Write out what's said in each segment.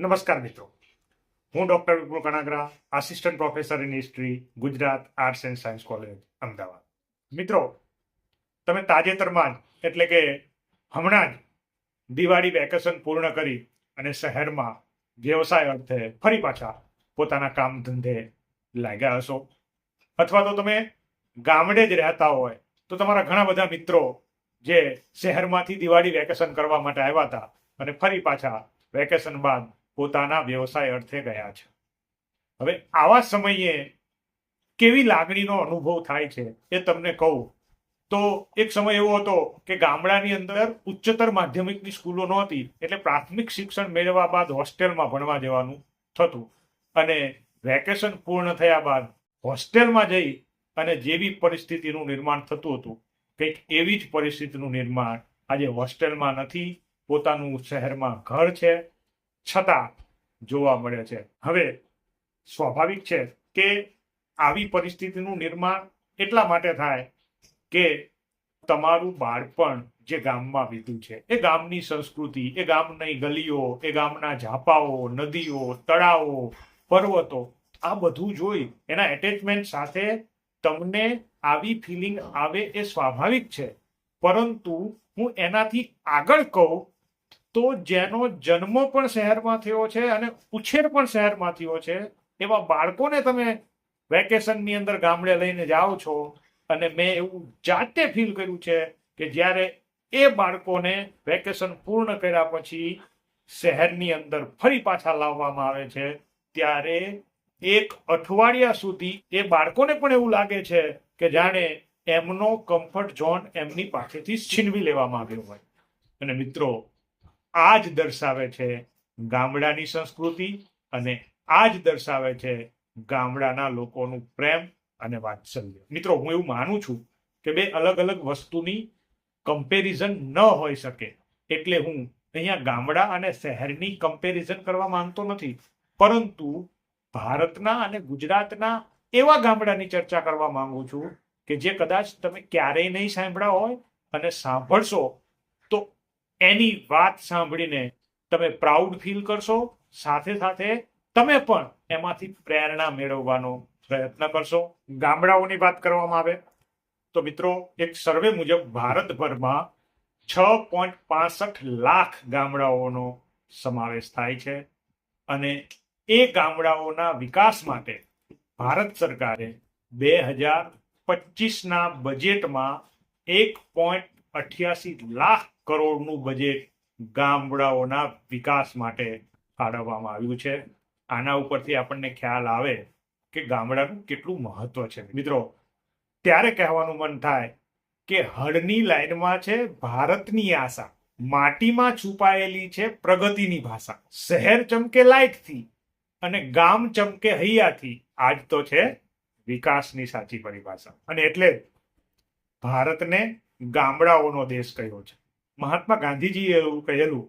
નમસ્કાર મિત્રો, હું doctor Vipul Kanagara, assistant professor in history, Gujarat arts and science college, Ahmedabad. મિત્રો, તમે તાજેતરમાં જ એટલે કે હમણાં જ દિવાળી વેકેશન પૂર્ણ કરી અને શહેરમાં વ્યવસાય અર્થે ફરી પાછા પોતાના કામ ધંધે લાગ્યા હશો, અથવા તો તમે ગામડે જ રહેતા હોય તો તમારા ઘણા બધા મિત્રો જે શહેરમાંથી દિવાળી વેકેશન કરવા માટે આવ્યા હતા અને ફરી પાછા વેકેશન બાદ પોતાના વ્યવસાય અર્થે ગયા છે. હવે આવા સમયે કેવી લાગણીનો અનુભવ થાય છે એ તમને કહું તો એક સમય એવો હતો કે ગામડાની અંદર ઉચ્ચતર માધ્યમિકની સ્કૂલો નહોતી, એટલે પ્રાથમિક શિક્ષણ મેળવ્યા બાદ હોસ્ટેલમાં ભણવા જવાનું થતું અને વેકેશન પૂર્ણ થયા બાદ હોસ્ટેલમાં જઈ અને જેવી પરિસ્થિતિનું નિર્માણ થતું હતું, કંઈક એવી જ પરિસ્થિતિનું નિર્માણ આજે હોસ્ટેલમાં નથી, પોતાનું શહેરમાં ઘર છે છતાં જોવા મળે છે. હવે સ્વાભાવિક છે કે આવી પરિસ્થિતિનું નિર્માણ એટલા માટે થાય કે તમારું બાળપણ જે ગામમાં વીત્યું છે, એ ગામની સંસ્કૃતિ, એ ગામની ગલીઓ, એ ગામના ઝાપાઓ, નદીઓ, તળાવો, પર્વતો, આ બધું જોઈ એના એટેચમેન્ટ સાથે તમને આવી ફિલિંગ આવે એ સ્વાભાવિક છે. પરંતુ હું એનાથી આગળ કહું તો જેનો જન્મ પણ શહેરમાં થયો છે અને ઉછેર પણ શહેરમાં થયો છે, એવા બાળકોને તમે વેકેશનની અંદર ગામડે લઈને જાઓ છો અને મેં એવું જાતે ફીલ કર્યું છે કે જ્યારે એ બાળકોને વેકેશન પૂર્ણ કર્યા પછી શહેરની અંદર ફરી પાછા લાવવામાં આવે છે ત્યારે એક અઠવાડિયા સુધી એ બાળકોને પણ એવું લાગે છે કે જાણે એમનો કમ્ફર્ટ ઝોન એમની પાસેથી છીનવી લેવામાં આવ્યો હોય. અને મિત્રો, આ જ દર્શાવે છે ગામડાની સંસ્કૃતિ અને આ જ દર્શાવે છે ગામડાના લોકોનું પ્રેમ અને વાત્સલ્ય. મિત્રો, હું એવું માનું છું કે બે અલગ અલગ વસ્તુની કમ્પેરિઝન ન હોઈ શકે, એટલે હું અહીંયા ગામડા અને શહેરની કમ્પેરિઝન કરવા માંગતો નથી, પરંતુ ભારતના અને ગુજરાતના એવા ગામડાની ચર્ચા કરવા માંગુ છું કે જે કદાચ તમે ક્યારેય નહીં સાંભળ્યા હોય અને સાંભળશો તો એની વાત સાંભળીને તમે પ્રાઉડ ફીલ કરશો, સાથે સાથે તમે પણ એમાંથી પ્રેરણા મેળવવાનો પ્રયત્ન કરશો. ગામડાઓની વાત કરવામાં આવે તો મિત્રો, એક સર્વે મુજબ ભારતભરમાં 6.65 લાખ ગામડાઓનો સમાવેશ થાય છે અને એ ગામડાઓના વિકાસ માટે ભારત સરકારે 2025ના બજેટમાં 1.88 લાખ કરોડનું બજેટ ગામડાઓના વિકાસ માટે ફાળવવામાં આવ્યું છે. આના ઉપરથી આપણને ખ્યાલ આવે કે ગામડાનું કેટલું મહત્વ છે. મિત્રો, ત્યારે કહેવાનું મન થાય કે હળની લાઈનમાં છે ભારતની આશા, માટીમાં છુપાયેલી છે પ્રગતિની ભાષા, શહેર ચમકે લાઇટથી અને ગામ ચમકે હૈયાથી, આજ તો છે વિકાસની સાચી પરિભાષા. અને એટલે ભારતને ગામડાઓનો દેશ કહ્યો છે. મહાત્મા ગાંધીજીએ એવું કહેલું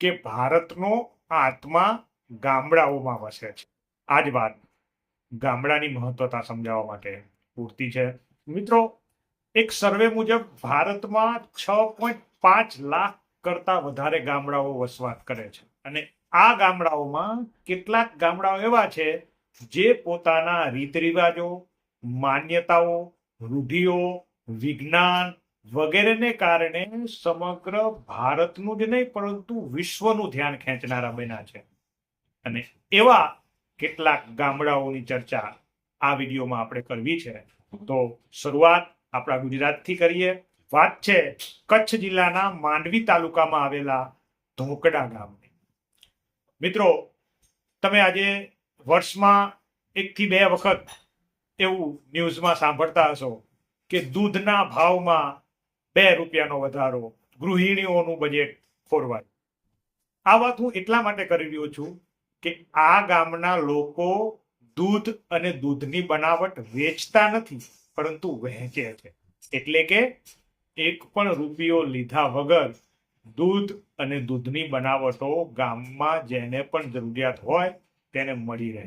કે ભારતનો આત્મા ગામડાઓમાં વસે છે. આ જ વાત ગામડાની મહત્વતા સમજાવવા માટે પૂરતી છે. મિત્રો, એક સર્વે મુજબ ભારતમાં 6.5 લાખ કરતા વધારે ગામડાઓ વસવાટ કરે છે અને આ ગામડાઓમાં કેટલાક ગામડાઓ એવા છે જે પોતાના રીત રિવાજો, માન્યતાઓ, રૂઢિઓ, વિજ્ઞાન વગેરેને કારણે સમગ્ર ભારતનું જ નહીં પરંતુ વિશ્વનું ધ્યાન ખેંચનારા બન્યા છે. અને એવા કેટલાક ગામડાઓની ચર્ચા આ વિડીયોમાં આપણે કરવી છે. તો શરૂઆત આપણા ગુજરાતથી કરીએ. વાત છે કચ્છ જિલ્લાના માંડવી તાલુકામાં આવેલા ધોકડા ગામની. મિત્રો, તમે આજે વર્ષમાં 1 થી 2 વખત એવું ન્યૂઝમાં સાંભળતા હશો કે દૂધના ભાવમાં 2 રૂપિયાનો વધારો, ગૃહિણીઓનું બજેટ ખોરવાય. આ વાત હું એટલા માટે કરી રહ્યો છું કે આ ગામના લોકો દૂધ અને દૂધની બનાવટ વેચતા નથી પરંતુ વહેંચે છે. એટલે કે 1 પણ રૂપિયો લીધા વગર દૂધ અને દૂધની બનાવટો ગામમાં જેને પણ જરૂરિયાત હોય તેને મળી રહે.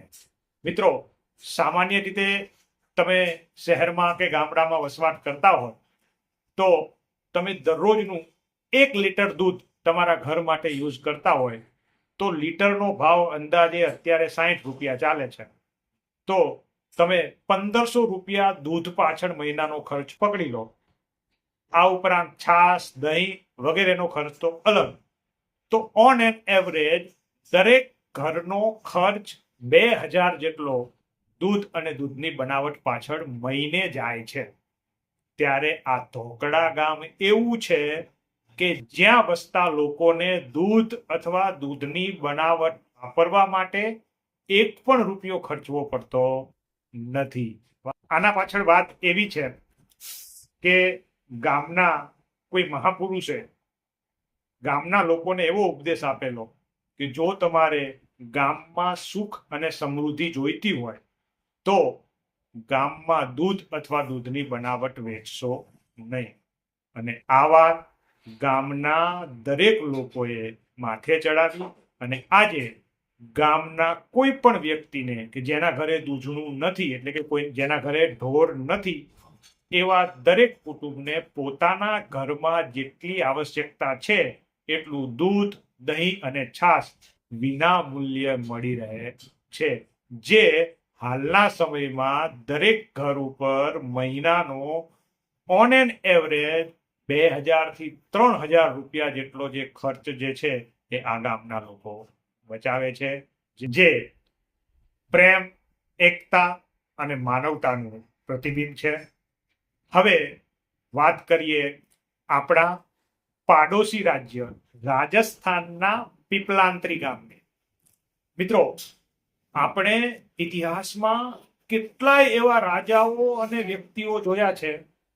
મિત્રો, સામાન્ય રીતે તમે શહેરમાં કે ગામડામાં વસવાટ કરતા હોય તો તમે દરરોજનું 1 લીટર દૂધ તમારા ઘર માટે યુઝ કરતા હોય તો લીટરનો ભાવ અંદાજે અત્યારે 60 રૂપિયા ચાલે છે. તો તમે 1500 રૂપિયા દૂધ પાછળ મહિનાનો ખર્ચ પકડી લો. આ ઉપરાંત છાશ, દહીં વગેરેનો ખર્ચ તો અલગ. તો ઓન એન એવરેજ દરેક ઘરનો ખર્ચ 2000 જેટલો દૂધ અને દૂધની બનાવટ પાછળ મહિને જાય છે. ત્યારે આ ધોકડા ગામ એવું છે કે જ્યાં વસતા લોકોને દૂધ અથવા દૂધની બનાવટ વાપરવા માટે એક પણ રૂપિયો ખર્ચવો પડતો નથી. આના પાછળ વાત એવી છે કે ગામના કોઈ મહાપુરુષે ગામના લોકોને એવો ઉપદેશ આપેલો કે જો તમારે ગામમાં સુખ અને સમૃદ્ધિ જોઈતી હોય તો ગામમાં દૂધ અથવા દૂધની બનાવટ વેચશો નહીં. અને આ વાત ગામના દરેક લોકોએ માથે ચડાવી અને આજે ગામના કોઈ પણ વ્યક્તિને કે જેના ઘરે દૂધનું નથી, એટલે કે કોઈ જેના ઘરે ઢોર નથી, એવા દરેક કુટુંબને પોતાના ઘરમાં જેટલી આવશ્યકતા છે એટલું દૂધ, દહીં અને છાશ વિના મૂલ્યે મળી રહે છે, જે હાલના સમયમાં દરેક ઘર ઉપર મહિનાનો ઓન એન એવરેજ 2000 થી 3000 રૂપિયા જેટલો જે ખર્ચ જે છે એ આ ગામના લોકો બચાવે છે, જે પ્રેમ, એકતા અને માનવતાનું પ્રતિબિંબ છે. હવે વાત કરીએ આપણા પાડોશી રાજ્ય રાજસ્થાનના પીપલાંત્રી ગામની. મિત્રો, આપણે ઇતિહાસમાં કેટલાય એવા રાજાઓ અને વ્યક્તિઓ જોયા છે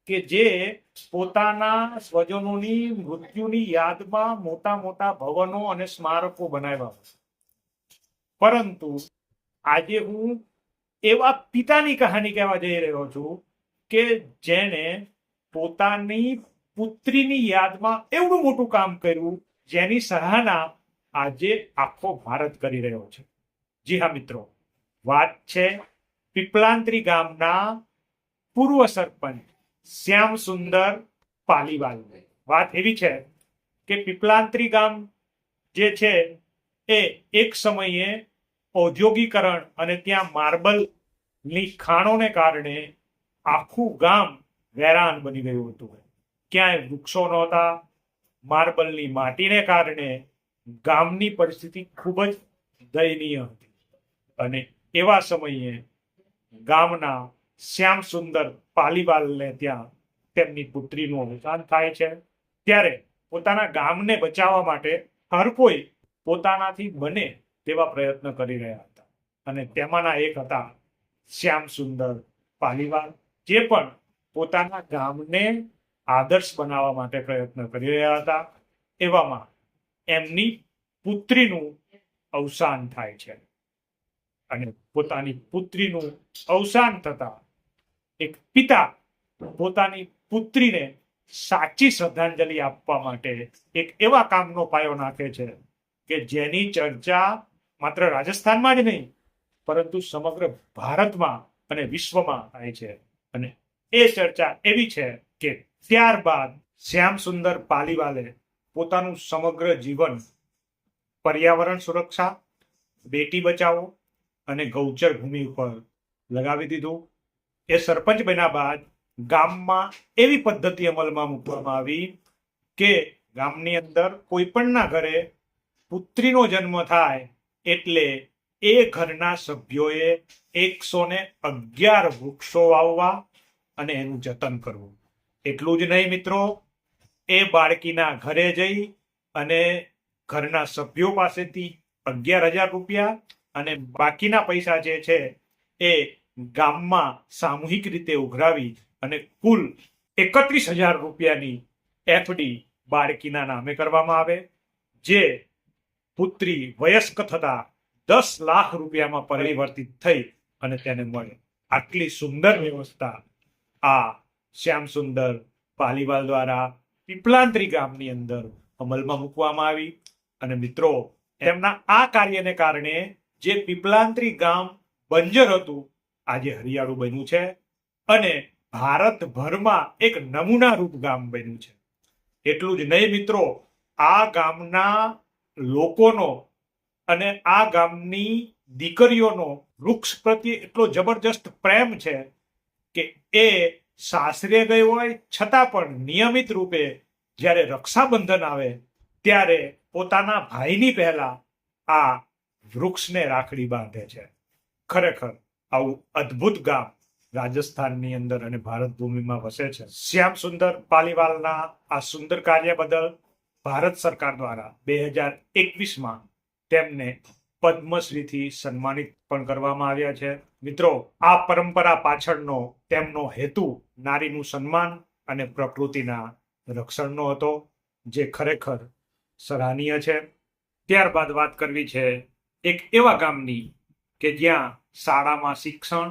કે જે પોતાના સ્વજનોની મૃત્યુની યાદમાં મોટા મોટા ભવનો અને સ્મારકો બનાવ્યા. પરંતુ આજે હું એવા પિતાની કહાની કહેવા જઈ રહ્યો છું કે જેણે પોતાની પુત્રીની યાદમાં એવડું મોટું કામ કર્યું જેની સરાહના આજે આખો ભારત કરી રહ્યો છે. જી હા મિત્રો, વાત છે પીપલાંત્રી ગામના પૂર્વ સરપંચ શ્યામ સુંદર પાલીવાલ. વાત એવી છે કે પીપલાંત્રી ગામ જે છે એ એક સમયે ઔદ્યોગિકરણ અને ત્યાં માર્બલની ખાણોને કારણે આખું ગામ વેરાન બની ગયું હતું. ક્યાંય વૃક્ષો નહોતા. માર્બલની માટીને કારણે ગામની પરિસ્થિતિ ખૂબ જ દયનીય હતી. અને એવા સમયે ગામના શ્યામ સુંદર પાલીવાલને ત્યાં તેમની પુત્રીનું અવસાન થાય છે. ત્યારે પોતાના ગામને બચાવવા માટે હર કોઈ પોતાનાથી બને તેવા પ્રયત્ન કરી રહ્યા હતા. અને તેમાંના એક હતા શ્યામ સુંદર પાલીવાલ, જે પણ પોતાના ગામને આદર્શ બનાવવા માટે પ્રયત્ન કરી રહ્યા હતા. એવામાં એમની પુત્રીનું અવસાન થાય છે. અને પોતાની પુત્રીનું અવસાન થતા એક પિતા પોતાની પુત્રીને સાચી શ્રદ્ધાંજલિ આપવા માટે એક એવા કામનો પાયો નાખે છે કે જેની ચર્ચા માત્ર રાજસ્થાનમાં જ નહીં પરંતુ સમગ્ર ભારતમાં અને વિશ્વમાં થાય છે. અને એ ચર્ચા એવી છે કે ત્યારબાદ શ્યામ સુંદર પાલીવાલે પોતાનું સમગ્ર જીવન પર્યાવરણ સુરક્ષા, બેટી બચાવો અને ગૌચર ભૂમિ ઉપર લગાવી દીધું. એ સરપંચ બન્યા બાદ ગામમાં એવી પદ્ધતિ અમલમાં મૂકવામાં આવી કે ગામની અંદર કોઈ પણના ઘરે પુત્રીનો જન્મ થાય એટલે એ ઘરના સભ્યોએ 111 વૃક્ષો વાવવા અને એનું જતન કરવું. એટલું જ નહીં મિત્રો, એ બાળકીના ઘરે જઈ અને ઘરના સભ્યો પાસેથી 11,000 રૂપિયા અને બાકીના પૈસા જે છે એ ગામમાં સામૂહિક રીતે ઉઘરાવી અને કુલ 31,000 રૂપિયાની એફડી બાળકીના નામે કરવામાં આવે, જે પુત્રી વયસ્ક થતા 10 લાખ રૂપિયામાં પરિવર્તિત થઈ અને તેને મળે. આટલી સુંદર વ્યવસ્થા આ શ્યામ સુંદર પાલીવાલ દ્વારા પીપલાંત્રી ગામની અંદર અમલમાં મૂકવામાં આવી. અને મિત્રો, તેમના આ કાર્યને કારણે જે પીપલાંત્રી ગામ બંજર હતું આજે હરિયાળું બન્યું છે અને ભારતભરમાં એક નમૂનારૂપ ગામ બન્યું છે. એટલું જ નહીં મિત્રો, આ ગામના લોકોનો અને આ ગામની દીકરીઓનો વૃક્ષ પ્રત્યે એટલો જબરજસ્ત પ્રેમ છે કે એ સાસરે ગઈ હોય છતાં પણ નિયમિત રૂપે જ્યારે રક્ષાબંધન આવે ત્યારે પોતાના ભાઈની પહેલા આ વૃક્ષને રાખડી બાંધે છે. ખરેખર આવું અદ્ભુત ગામ રાજસ્થાનની અંદર અને ભારત ભૂમિમાં વસે છે. શ્યામ સુંદર પાલીવાલના આ સુંદર કાર્ય બદલ ભારત સરકાર દ્વારા 2021માં તેમને પદ્મશ્રીથી સન્માનિત પણ કરવામાં આવ્યા છે. મિત્રો, આ પરંપરા પાછળનો તેમનો હેતુ નારીનું સન્માન અને પ્રકૃતિના રક્ષણનો હતો, જે ખરેખર સરાહનીય છે. ત્યારબાદ વાત કરવી છે એક એવા ગામની કે જ્યાં શાળામાં શિક્ષણ,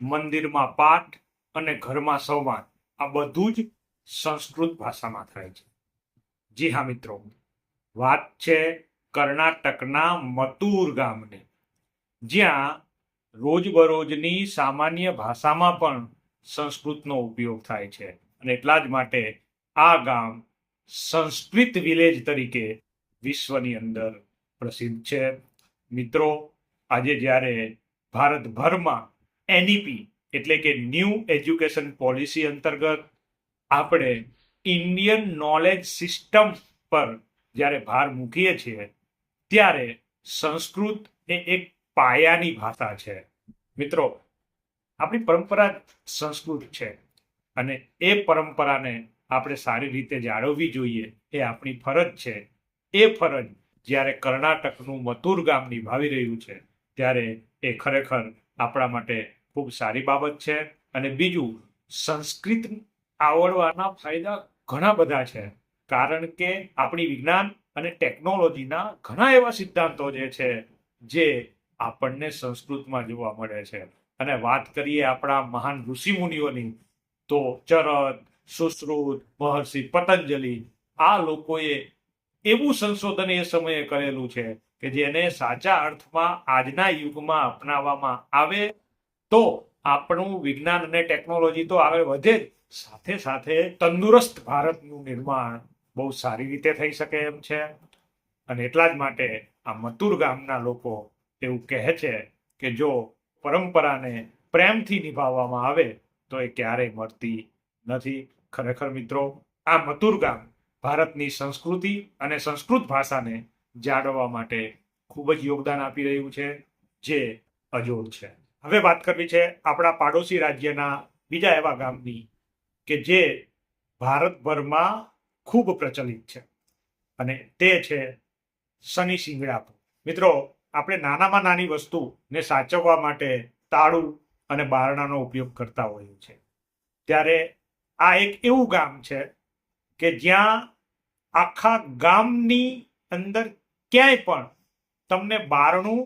મંદિરમાં પાઠ અને ઘરમાં સંવાદ આ બધું જ સંસ્કૃત ભાષામાં થાય છે. જી હા મિત્રો, વાત છે કર્ણાટકના મતુર ગામની, જ્યાં રોજબરોજની સામાન્ય ભાષામાં પણ સંસ્કૃતનો ઉપયોગ થાય છે. અને એટલા જ માટે આ ગામ સંસ્કૃત વિલેજ તરીકે વિશ્વની અંદર પ્રસિદ્ધ છે. મિત્રો, આજે જ્યારે ભારતભરમાં એનઈપી એટલે કે ન્યૂ એજ્યુકેશન પોલિસી અંતર્ગત આપણે ઇન્ડિયન નોલેજ સિસ્ટમ પર જ્યારે ભાર મૂકીએ છીએ ત્યારે સંસ્કૃત એ એક પાયાની ભાષા છે. મિત્રો, આપણી પરંપરા સંસ્કૃત છે અને એ પરંપરાને આપણે સારી રીતે જાળવવી જોઈએ, એ આપણી ફરજ છે. એ ફરજ જ્યારે કર્ણાટકનું મતુર ગામ નિભાવી રહ્યું છે ત્યારે એ ખરેખર આપણા માટે ખૂબ સારી બાબત છે. અને બીજું, સંસ્કૃત આવડવાના ફાયદા ઘણા બધા છે, કારણ કે આપણી વિજ્ઞાન અને ટેકનોલોજીના ઘણા એવા સિદ્ધાંતો જે છે જે આપણને સંસ્કૃતમાં જોવા મળે છે. અને વાત કરીએ આપણા મહાન ઋષિમુનિઓની, તો ચરક, સુશ્રુત, મહર્ષિ પતંજલિ, આ લોકોએ એવું સંશોધન એ સમયે કરેલું છે કે જેને સાચા અર્થમાં આજના યુગમાં અપનાવવામાં આવે તો આપણું વિજ્ઞાન અને ટેકનોલોજી તો આગળ વધે જ, સાથે સાથે તંદુરસ્ત ભારતનું નિર્માણ બહુ સારી રીતે થઈ શકે એમ છે. અને એટલા જ માટે આ મતુર ગામના લોકો એવું કહે છે કે જો પરંપરાને પ્રેમથી નિભાવવામાં આવે તો એ ક્યારેય મળતી નથી. ખરેખર મિત્રો, આ મતુર ગામ ભારતની સંસ્કૃતિ અને સંસ્કૃત ભાષાને જાળવવા માટે ખૂબ જ યોગદાન આપી રહ્યું છે, જે અજોડ છે. હવે વાત કરવી છે આપણા પાડોશી રાજ્યના બીજા એવા ગામની કે જે ભારતભરમાં ખૂબ પ્રચલિત છે, અને તે છે શનિ શિંગણાપુર. મિત્રો, આપણે નાનામાં નાની વસ્તુને સાચવવા માટે તાળું અને બારણાનો ઉપયોગ કરતા હોઈએ છીએ, ત્યારે આ એક એવું ગામ છે કે જ્યાં આખા ગામની અંદર ક્યાંય પણ તમને બારણું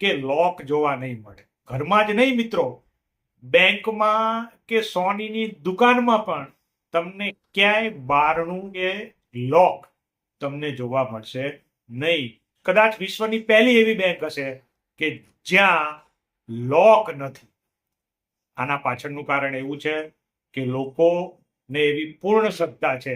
કે લોક જોવા નહીં મળે. ઘરમાં જ નહીં મિત્રો, બેંકમાં કે સોનીની દુકાનમાં પણ તમને ક્યાંય બારણું કે લોક તમને જોવા મળશે નહીં. કદાચ વિશ્વની પહેલી એવી બેંક હશે કે જ્યાં લોક નથી. આના પાછળનું કારણ એવું છે કે લોકોને એવી પૂર્ણ શ્રદ્ધા છે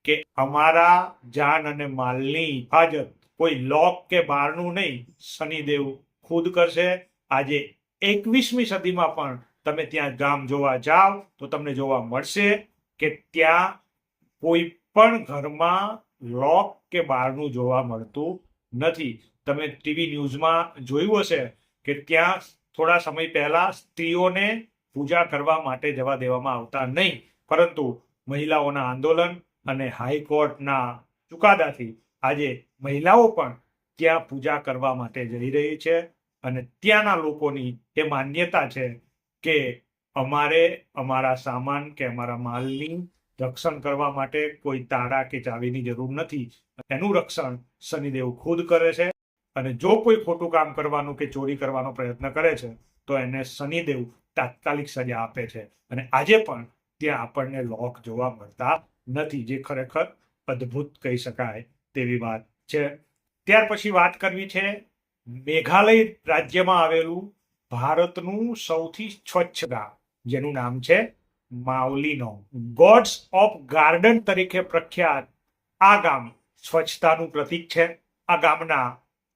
કે અમારા જાન અને માલની હિફાજત કોઈ લોક કે બારણું નહીં, શનિદેવ ખુદ કરશે. આજે 21મી સદીમાં પણ તમે ત્યાં ગામ જોવા જાઓ તો તમને જોવા મળશે કે ત્યાં કોઈ પણ ઘરમાં લોક કે બારણું જોવા મળતું નથી. તમે ટીવી ન્યૂઝમાં જોયું હશે કે ત્યાં થોડા સમય પહેલા સ્ત્રીઓને પૂજા કરવા માટે જવા દેવામાં આવતા નહીં, પરંતુ મહિલાઓના આંદોલન અને હાઈકોર્ટના ચુકાદાથી આજે મહિલાઓ પણ ત્યાં પૂજા કરવા માટે જઈ રહી છે. અને ત્યાંના લોકોની એ માન્યતા છે કે અમારે અમારા સામાન કે અમારા માલની રક્ષણ કરવા માટે કોઈ તાળા કે ચાવીની જરૂર નથી. એનું રક્ષણ શનિદેવ ખુદ કરે છે. અને જો કોઈ ખોટું કામ કરવાનું કે ચોરી કરવાનો પ્રયત્ન કરે છે તો એને શનિદેવ તાત્કાલિક સજા આપે છે. અને આજે પણ ત્યાં આપણને લોક જોવા મળતા નથી, જે ખરેખર અદ્ભુત કહી શકાય તેવી વાત છે. ત્યાર પછી વાત કરવી છે મેઘાલય રાજ્યમાં આવેલું ભારતનું સૌથી સ્વચ્છ ગામ, જેનું નામ છે માઉલીનોંગ. ગોડ્સ ઓફ ગાર્ડન તરીકે પ્રખ્યાત આ ગામ સ્વચ્છતાનું પ્રતીક છે. આ ગામના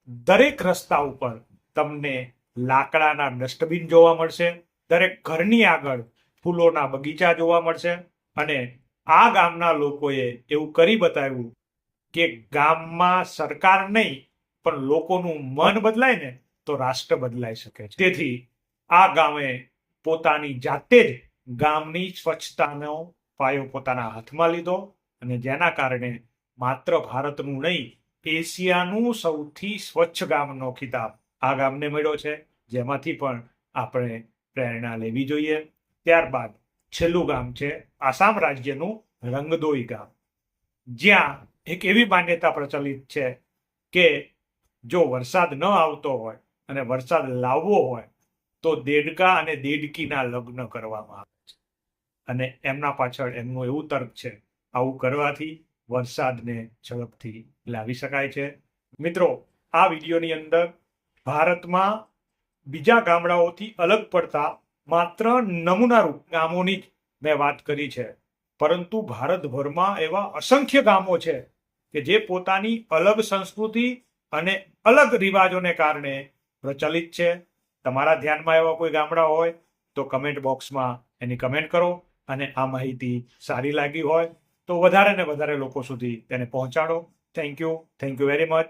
દરેક રસ્તા ઉપર તમને લાકડાના ડસ્ટબિન જોવા મળશે, દરેક ઘરની આગળ ફૂલોના બગીચા જોવા મળશે. અને આ ગામના લોકોએ એવું કરી બતાવ્યું કે ગામમાં સરકાર નહીં પણ લોકોનું મન બદલાય ને તો રાષ્ટ્ર બદલાઈ શકે છે. તેથી આ ગામે પોતાની જાતે જ ગામની સ્વચ્છતાનો પાયો પોતાના હાથમાં લીધો અને જેના કારણે માત્ર ભારતનું નહીં, એશિયાનું સૌથી સ્વચ્છ ગામનો ખિતાબ આ ગામને મળ્યો છે, જેમાંથી પણ આપણે પ્રેરણા લેવી જોઈએ. ત્યારબાદ છેલ્લું ગામ છે આસામ રાજ્યનું રંગદોઈ ગામ, જ્યાં એક એવી માન્યતા પ્રચલિત છે કે જો વરસાદ ન આવતો હોય અને વરસાદ લાવવો હોય તો દેડકા અને દેડકીના લગ્ન કરવામાં આવે છે. અને એમના પાછળ એમનું એવું તર્ક છે, આવું કરવાથી વરસાદને ઝડપથી લાવી શકાય છે. મિત્રો, આ વિડીયોની અંદર ભારતમાં બીજા ગામડાઓથી અલગ પડતા માત્ર નમૂનારૂપ ગામોની જ મેં વાત કરી છે, પરંતુ ભારતભરમાં એવા અસંખ્ય ગામો છે કે જે પોતાની અલગ સંસ્કૃતિ અને અલગ રિવાજોને કારણે પ્રચલિત છે. તમારા ધ્યાનમાં એવા કોઈ ગામડા હોય તો કમેન્ટ બોક્સમાં એની કમેન્ટ કરો, અને આ માહિતી સારી લાગી હોય તો વધારે ને વધારે લોકો સુધી તેને પહોંચાડો. Thank you very much.